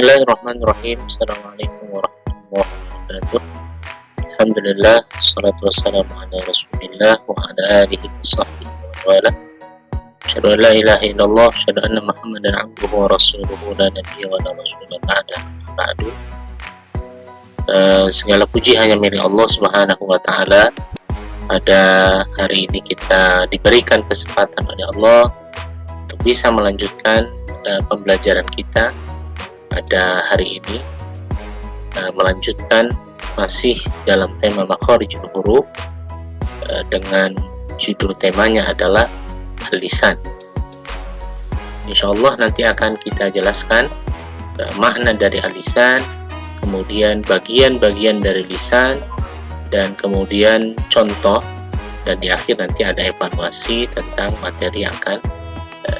Bismillahirrahmanirrahim. Assalamualaikum warahmatullahi wabarakatuh. Alhamdulillah, salatu wassalamu ala rasulillah wa ala alihi wa sahbihi wa wala. Asyhadu an la ilaha illallah, asyhadu anna muhammadan abduhu wa rasuluhu, la nabiyya wa la rasula ba'du. Segala puji hanya milik Allah Subhanahu wa taala. Pada hari ini kita diberikan kesempatan oleh Allah untuk bisa melanjutkan pembelajaran kita pada hari ini, melanjutkan masih dalam tema makharijul huruf, dengan judul temanya adalah al-lisan. Insyaallah nanti akan kita jelaskan makna dari al-lisan, kemudian bagian-bagian dari lisan, dan kemudian contoh, dan di akhir nanti ada evaluasi tentang materi yang akan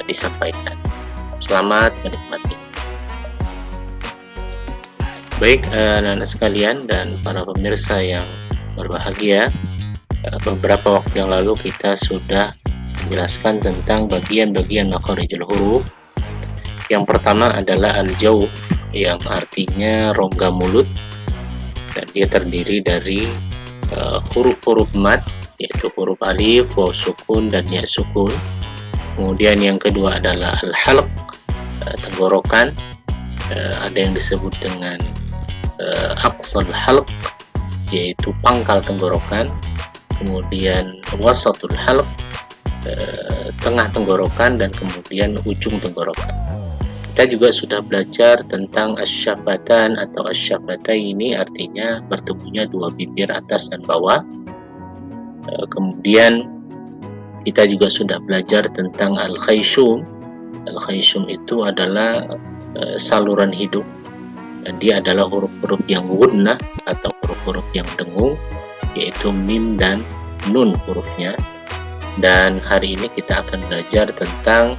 disampaikan. Selamat menikmati. Baik, anak-anak sekalian dan para pemirsa yang berbahagia, beberapa waktu yang lalu kita sudah menjelaskan tentang bagian-bagian makharijul huruf. Yang pertama adalah al-jawf, yang artinya rongga mulut, dan dia terdiri dari huruf-huruf mad, yaitu huruf alif, waw sukun, dan ya sukun. Kemudian yang kedua adalah al-halq, tenggorokan, ada yang disebut dengan aqsal halq, yaitu pangkal tenggorokan. Kemudian wasatul halq, tengah tenggorokan, dan kemudian ujung tenggorokan. Kita juga sudah belajar tentang asyafatan atau asyafataini, artinya bertemunya dua bibir atas dan bawah. Kemudian kita juga sudah belajar tentang al-khayshum. Al-khayshum itu adalah saluran hidup, dan dia adalah huruf-huruf yang gunnah atau huruf-huruf yang dengung, yaitu mim dan nun hurufnya. Dan hari ini kita akan belajar tentang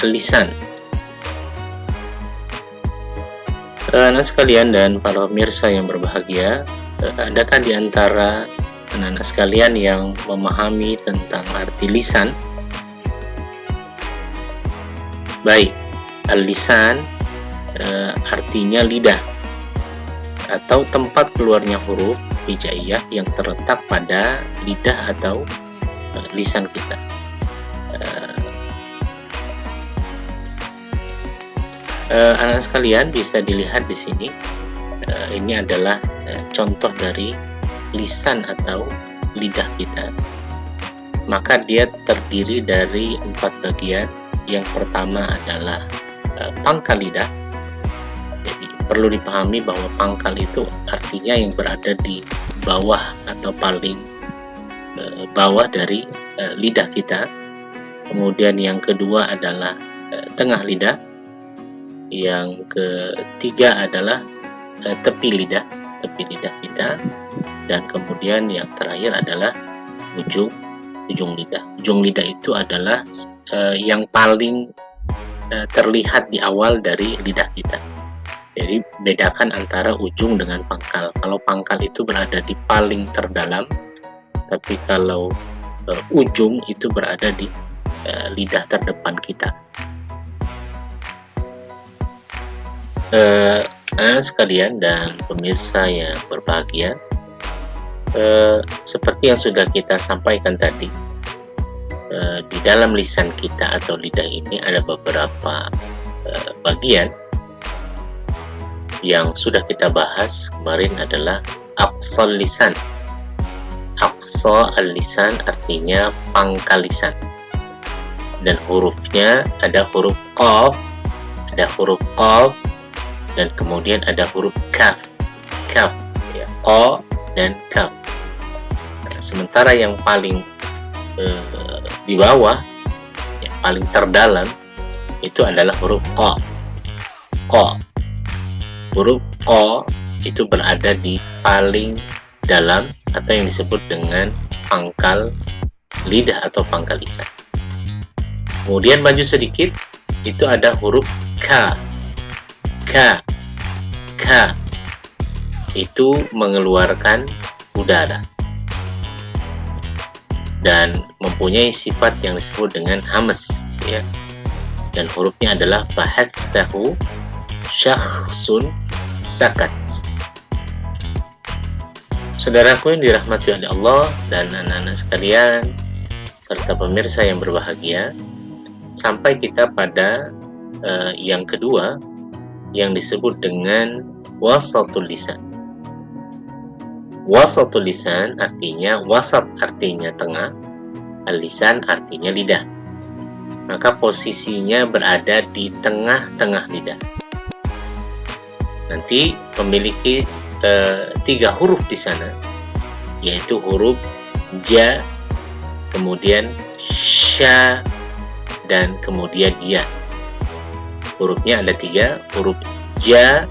lisan. Anak sekalian dan para pemirsa yang berbahagia, adakah di antara anak-anak sekalian yang memahami tentang arti lisan? Baik, al-lisan artinya lidah atau tempat keluarnya huruf hijaiyah yang terletak pada lidah atau lisan kita. Anak sekalian bisa dilihat di sini, ini adalah contoh dari lisan atau lidah kita. Maka dia terdiri dari 4 bagian. Yang pertama adalah pangkal lidah. Jadi perlu dipahami bahwa pangkal itu artinya yang berada di bawah atau paling bawah dari lidah kita. Kemudian yang kedua adalah tengah lidah. Yang ketiga adalah tepi lidah kita. Dan kemudian yang terakhir adalah ujung lidah. Ujung lidah itu adalah yang paling terlihat di awal dari lidah kita. Jadi bedakan antara ujung dengan pangkal. Kalau pangkal itu berada di paling terdalam, tapi kalau ujung itu berada di lidah terdepan kita. Anak sekalian dan pemirsa yang berbahagia, seperti yang sudah kita sampaikan tadi, di dalam lisan kita atau lidah ini ada beberapa bagian yang sudah kita bahas kemarin, adalah aqsal lisan. Aqsa al-lisan artinya pangkal lisan, dan hurufnya ada huruf qaf, dan kemudian ada huruf kaf, ya, qa dan kaf. Nah, sementara yang paling di bawah, yang paling terdalam, itu adalah huruf qa. Huruf qa itu berada di paling dalam atau yang disebut dengan pangkal lidah atau pangkal lisan. Kemudian maju sedikit, itu ada huruf ka. Itu mengeluarkan udara dan mempunyai sifat yang disebut dengan hamas, ya. Dan hurufnya adalah fahathahu syakhsun sakat. Saudaraku yang dirahmati oleh Allah dan anak-anak sekalian, serta pemirsa yang berbahagia, sampai kita pada yang kedua, yang disebut dengan wasatul lisan. Wasatul lisan artinya, wasat artinya tengah, al-lisan artinya lidah. Maka posisinya berada di tengah-tengah lidah. Nanti memiliki 3 huruf di sana, yaitu huruf ja, kemudian sya, dan kemudian ya. Hurufnya ada 3, huruf ja,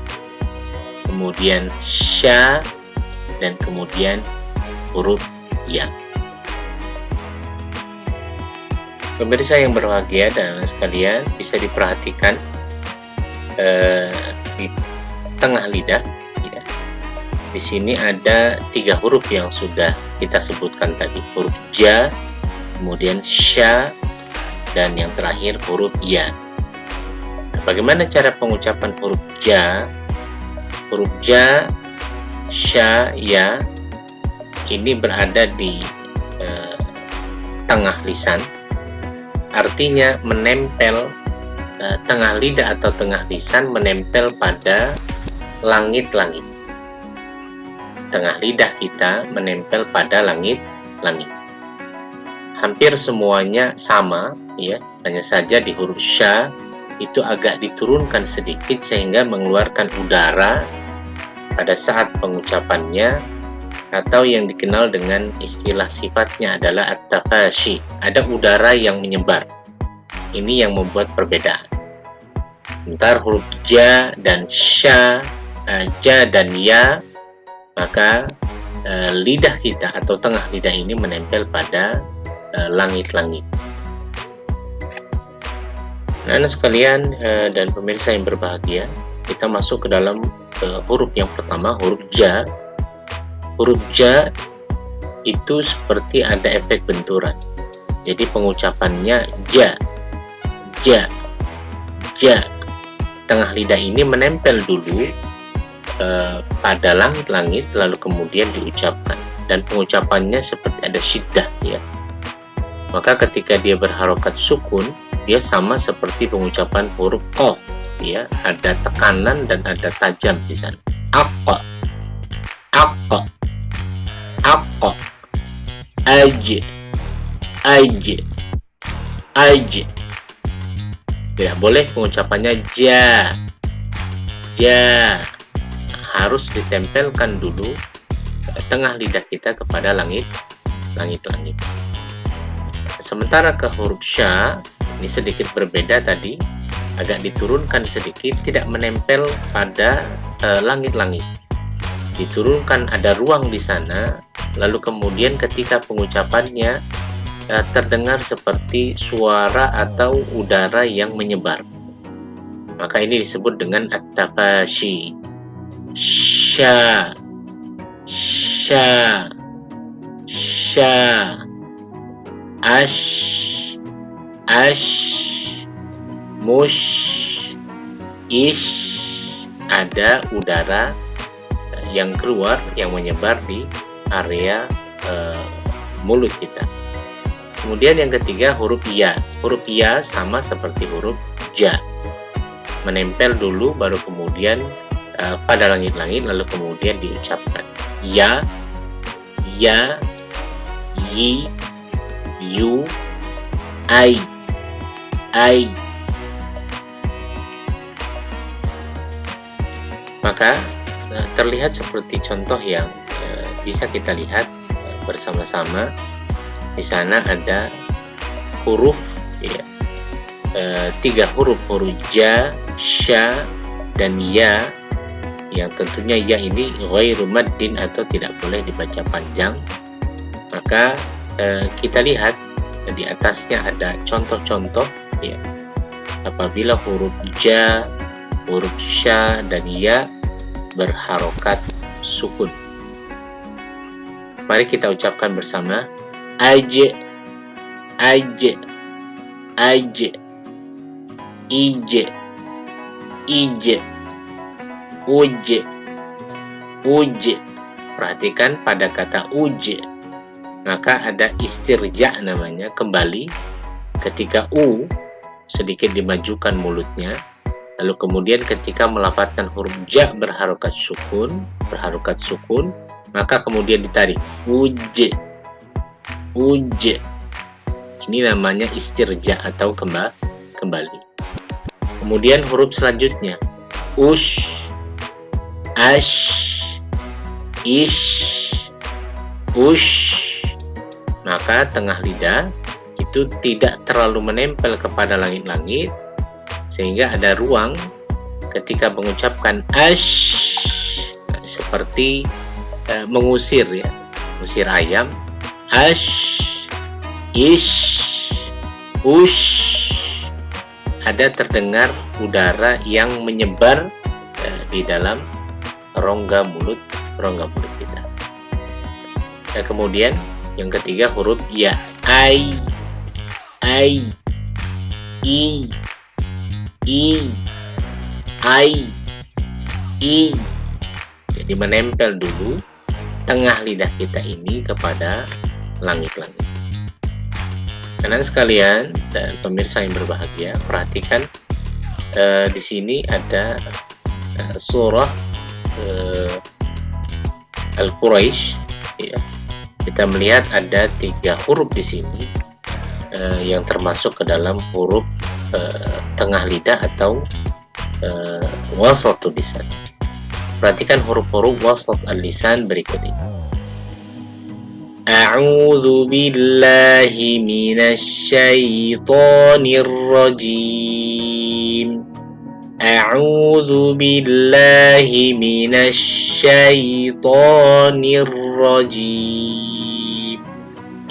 kemudian sya, dan kemudian huruf ya. Pemirsa yang berbahagia dan sekalian, bisa diperhatikan di tengah lidah. Ya. Di sini ada 3 huruf yang sudah kita sebutkan tadi, huruf ja, kemudian sya, dan yang terakhir huruf ya. Nah, bagaimana cara pengucapan huruf ja? Huruf ja, sya, ya ini berada di tengah lisan, artinya menempel, tengah lidah atau tengah lisan menempel pada langit-langit. Tengah lidah kita menempel pada langit-langit. Hampir semuanya sama, ya, hanya saja di huruf sya itu agak diturunkan sedikit sehingga mengeluarkan udara pada saat pengucapannya, atau yang dikenal dengan istilah sifatnya adalah at-tafashi. Ada udara yang menyebar. Ini yang membuat perbedaan. Sementara huruf ja dan sya, ja dan ya, maka lidah kita atau tengah lidah ini menempel pada langit-langit. Nah, sekalian dan pemirsa yang berbahagia, kita masuk ke dalam huruf yang pertama, huruf ja. Huruf ja itu seperti ada efek benturan. Jadi pengucapannya ja, ja, ja. Tengah lidah ini menempel dulu pada langit-langit, lalu kemudian diucapkan. Dan pengucapannya seperti ada syiddah, ya. Maka ketika dia berharokat sukun, dia sama seperti pengucapan huruf qaf, ya. Ada tekanan dan ada tajam di sana. Aqqa, aqqa, aqqa, aj, aj, aj. Tidak boleh pengucapannya ja, ja. Harus ditempelkan dulu tengah lidah kita kepada langit-langit. Sementara ke huruf sya ini sedikit berbeda tadi, agak diturunkan sedikit, tidak menempel pada langit-langit. Diturunkan, ada ruang di sana, lalu kemudian ketika pengucapannya terdengar seperti suara atau udara yang menyebar. Maka ini disebut dengan at-tafashi. Sya, sya, sya, ash, ash, mush, ish. Ada udara yang keluar, yang menyebar di area mulut kita. Kemudian yang ketiga huruf ya. Huruf ya sama seperti huruf ja, menempel dulu baru kemudian pada langit-langit, lalu kemudian diucapkan. Ya, ya, yi, yu, ai, ai. Maka terlihat seperti contoh yang bisa kita lihat bersama-sama. Di sana ada huruf, ya, 3 huruf, huruf ja, sya, dan ya, yang tentunya ya ini ghairu maddin atau tidak boleh dibaca panjang. Maka kita lihat di atasnya ada contoh-contoh, ya, apabila huruf ja, huruf sya, dan ya berharokat sukun. Mari kita ucapkan bersama. Aj, aj, aj, ij, ij, uj, uj. Perhatikan pada kata uj, maka ada istirja namanya, kembali ketika u sedikit dimajukan mulutnya, lalu kemudian ketika melafadzkan huruf ja berharokat sukun, maka kemudian ditarik uj, uj. Ini namanya istirja atau kembali. Kemudian huruf selanjutnya ush, ash, ish, ush. Maka tengah lidah itu tidak terlalu menempel kepada langit-langit, sehingga ada ruang ketika mengucapkan ash, seperti mengusir ya, mengusir ayam. Ash, ish, ush. Ada terdengar udara yang menyebar di dalam rongga mulut kita. Kemudian yang ketiga huruf ya, ai, i, ai, i. Jadi menempel dulu tengah lidah kita ini kepada langit-langit. Teman sekalian dan pemirsa yang berbahagia, perhatikan di sini ada surah Al-Quraisy. Ya. Kita melihat ada 3 huruf di sini yang termasuk ke dalam huruf tengah lidah atau wasatul lisan. Perhatikan huruf-huruf wasat al-lisan berikut ini. A'udzu billahi minasy syaithanir rajim. A'udzu billahi minasy syaithanir rajim.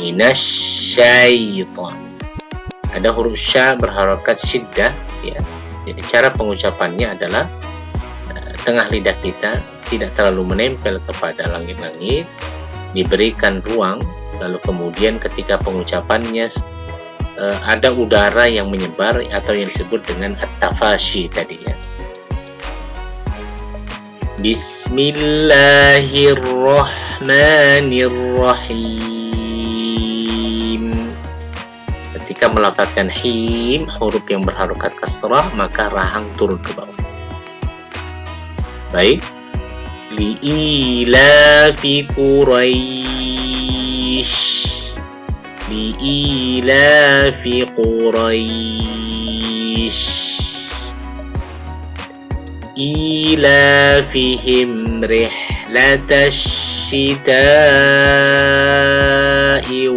Minasy syaitan. Ada huruf sya berharokat syiddah ya. Jadi cara pengucapannya adalah tengah lidah kita tidak terlalu menempel kepada langit-langit, diberikan ruang, lalu kemudian ketika pengucapannya ada udara yang menyebar atau yang disebut dengan at-tafashi tadi ya. Bismillahirrahmanirrahim. Ketika melafadzkan him, huruf yang berharokat kasrah, maka rahang turun ke bawah. Baik. Li'ilafi Quraisy, li'ilafi Quraisy, ilafihim rihlatash syita'i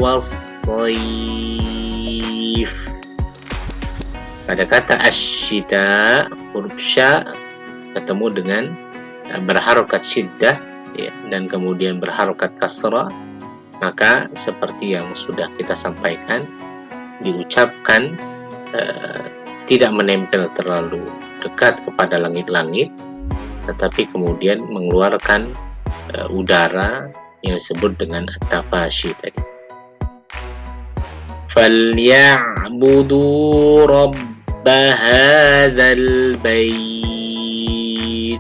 was-sayf. Pada kata asyita, huruf sya ketemu dengan berharokat syiddah ya, dan kemudian berharokat kasrah, maka seperti yang sudah kita sampaikan, diucapkan tidak menempel terlalu dekat kepada langit-langit, tetapi kemudian mengeluarkan udara yang disebut dengan at-tafashi tadi. Falya'budu rabba hadzal bait.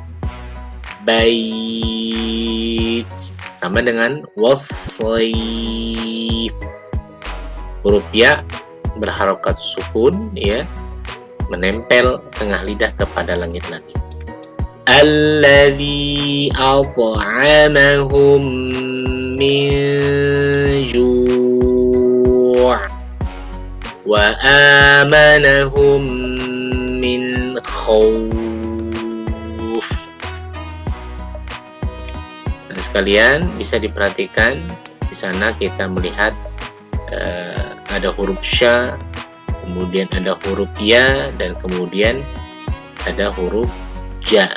Bait sama dengan wasayf. Huruf ya berharokat sukun ya, menempel tengah lidah kepada langit-langit. Alladzi at'amahum min ju' wa amanahum min khawf. Sekalian bisa diperhatikan di sana kita melihat ada huruf sya, kemudian ada huruf ya, dan kemudian ada huruf ja.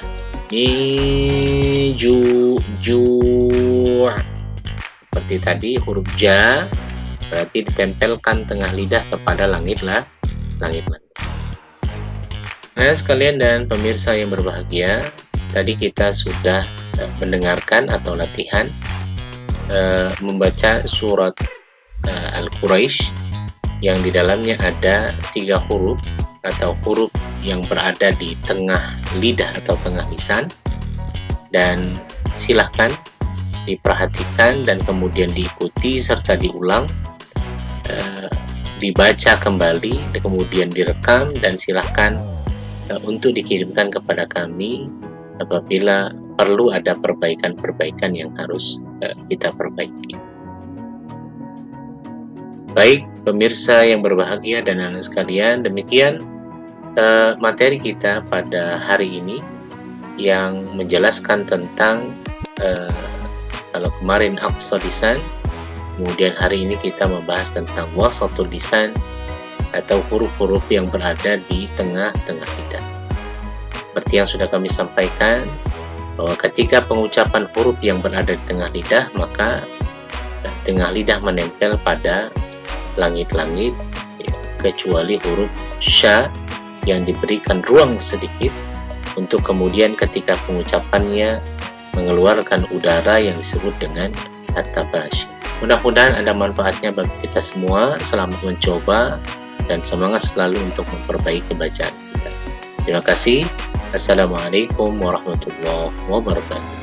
Seperti tadi huruf ja berarti ditempelkan tengah lidah kepada langit-langit. Nah sekalian dan pemirsa yang berbahagia, tadi kita sudah mendengarkan atau latihan membaca surat Al-Quraisy yang di dalamnya ada 3 huruf atau huruf yang berada di tengah lidah atau tengah lisan, dan silahkan diperhatikan dan kemudian diikuti serta diulang, dibaca kembali, kemudian direkam, dan silahkan untuk dikirimkan kepada kami apabila perlu ada perbaikan-perbaikan yang harus kita perbaiki. Baik pemirsa yang berbahagia dan anak sekalian, demikian materi kita pada hari ini yang menjelaskan tentang kalau kemarin aqsa lisan, kemudian hari ini kita membahas tentang wasatul lisan atau huruf-huruf yang berada di tengah-tengah lidah. Seperti yang sudah kami sampaikan, bahwa ketika pengucapan huruf yang berada di tengah lidah, maka tengah lidah menempel pada langit-langit, kecuali huruf sya yang diberikan ruang sedikit untuk kemudian ketika pengucapannya mengeluarkan udara yang disebut dengan at-tabashi. Mudah-mudahan ada manfaatnya bagi kita semua. Selamat mencoba dan semangat selalu untuk memperbaiki bacaan kita. Terima kasih. Assalamualaikum warahmatullahi wabarakatuh.